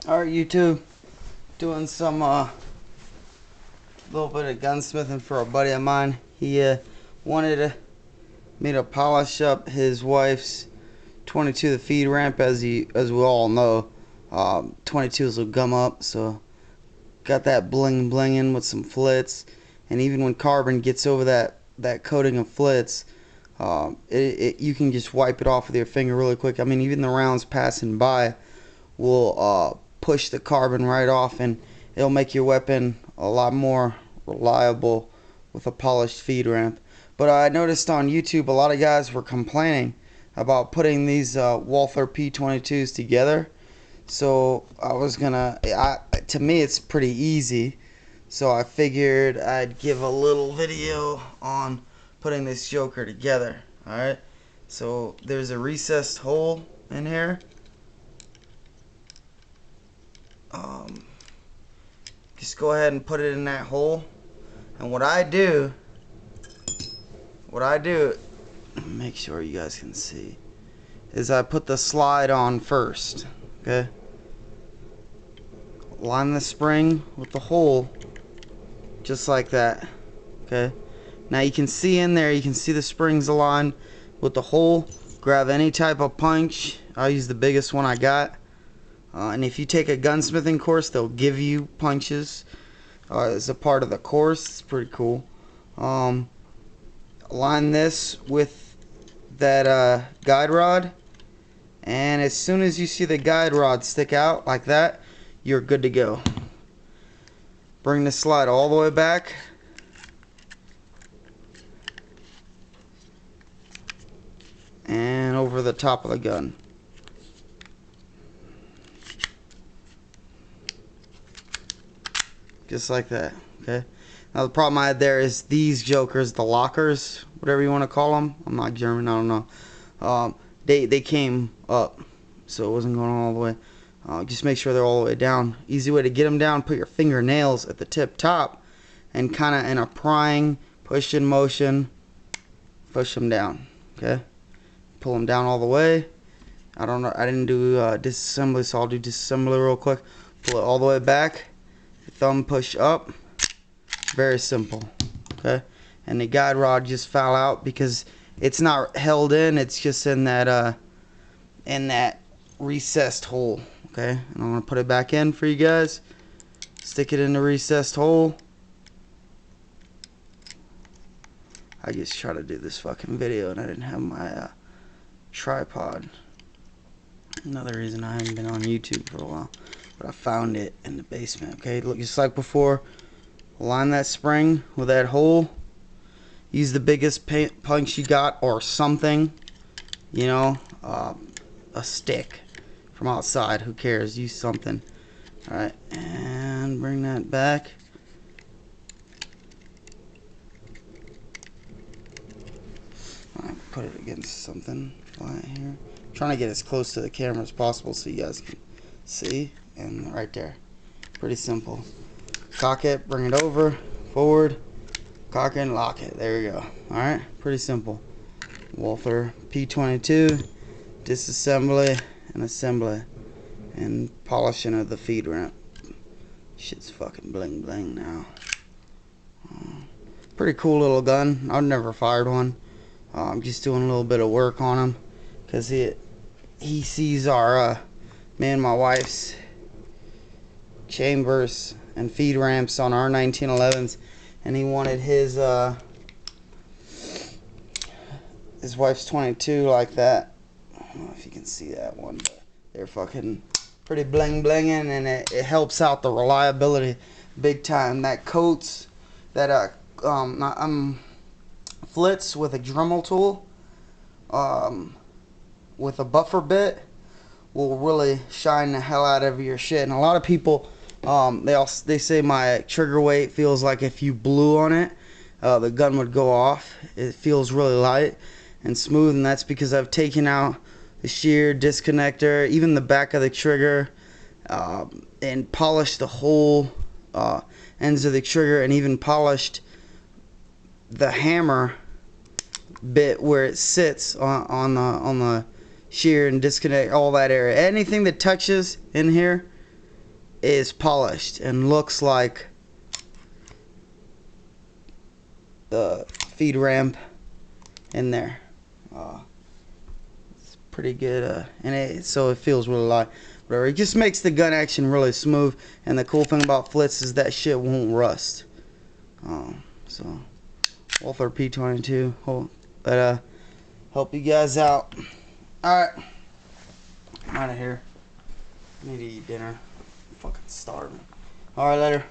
Alright, YouTube, doing some little bit of gunsmithing for a buddy of mine. He wanted me to polish up his wife's 22, the feed ramp. As we all know, 22s will gum up, so got that bling blinging with some Flitz. And even when carbon gets over that coating of Flitz, you can just wipe it off with your finger really quick. I mean, even the rounds passing by will push the carbon right off, and it'll make your weapon a lot more reliable with a polished feed ramp. But I noticed on YouTube a lot of guys were complaining about putting these Walther p-22s together. So to me it's pretty easy. So I figured I'd give a little video on putting this joker together. Alright, so there's a recessed hole in here. Just go ahead and put it in that hole, and what I do, make sure you guys can see, is I put the slide on first. Okay, line the spring with the hole just like that. Okay, now you can see in there, you can see the springs aligned with the hole. Grab any type of punch. I'll use the biggest one I got. And if you take a gunsmithing course, they'll give you punches as a part of the course. It's pretty cool. Align this with that guide rod, and as soon as you see the guide rod stick out like that, you're good to go. Bring the slide all the way back. And over the top of the gun. Just like that. Okay. Now the problem I had there is these jokers, the lockers, whatever you want to call them. I'm not German, I don't know. They came up, so it wasn't going all the way. Just make sure they're all the way down. Easy way to get them down: put your fingernails at the tip top, and kind of in a prying, push-in motion, push them down. Okay. Pull them down all the way. I don't know. I didn't do disassembly, so I'll do disassembly real quick. Pull it all the way back. Thumb push up. Very simple. Okay, and the guide rod just fell out because it's not held in, it's just in that recessed hole. Okay, and I'm gonna put it back in for you guys. Stick it in the recessed hole. I just try to do this fucking video and I didn't have my tripod. Another reason I haven't been on YouTube for a while. But I found it in the basement. Okay, look, just like before. Line that spring with that hole. Use the biggest punch you got, or something. You know, a stick from outside. Who cares? Use something. Alright, and bring that back. Put it against something right here. I'm trying to get as close to the camera as possible so you guys can see. And right there, pretty simple. Cock it, bring it over, forward, cock it and lock it. There you go. Alright, pretty simple. Walther p-22, disassembly and assembly, and polishing of the feed ramp. Shit's fucking bling bling now. Pretty cool little gun. I've never fired one. I'm just doing a little bit of work on him because he sees our me and my wife's chambers and feed ramps on our 1911s, and he wanted his wife's 22 like that. I don't know if you can see that one, but they're fucking pretty bling blinging, and it helps out the reliability big time. That coats that Flitz with a Dremel tool with a buffer bit will really shine the hell out of your shit. And a lot of people they say my trigger weight feels like if you blew on it, the gun would go off. It feels really light and smooth, and that's because I've taken out the shear, disconnector, even the back of the trigger, and polished the whole ends of the trigger, and even polished the hammer bit where it sits on the shear and disconnect, all that area. Anything that touches in here is polished and looks like the feed ramp in there. It's pretty good, and so it feels really light. Whatever. It just makes the gun action really smooth, and the cool thing about Flitz is that shit won't rust. So Walther p-22. But help you guys out. All right, I'm out of here. I need to eat dinner. I'm fucking starving. All right, later.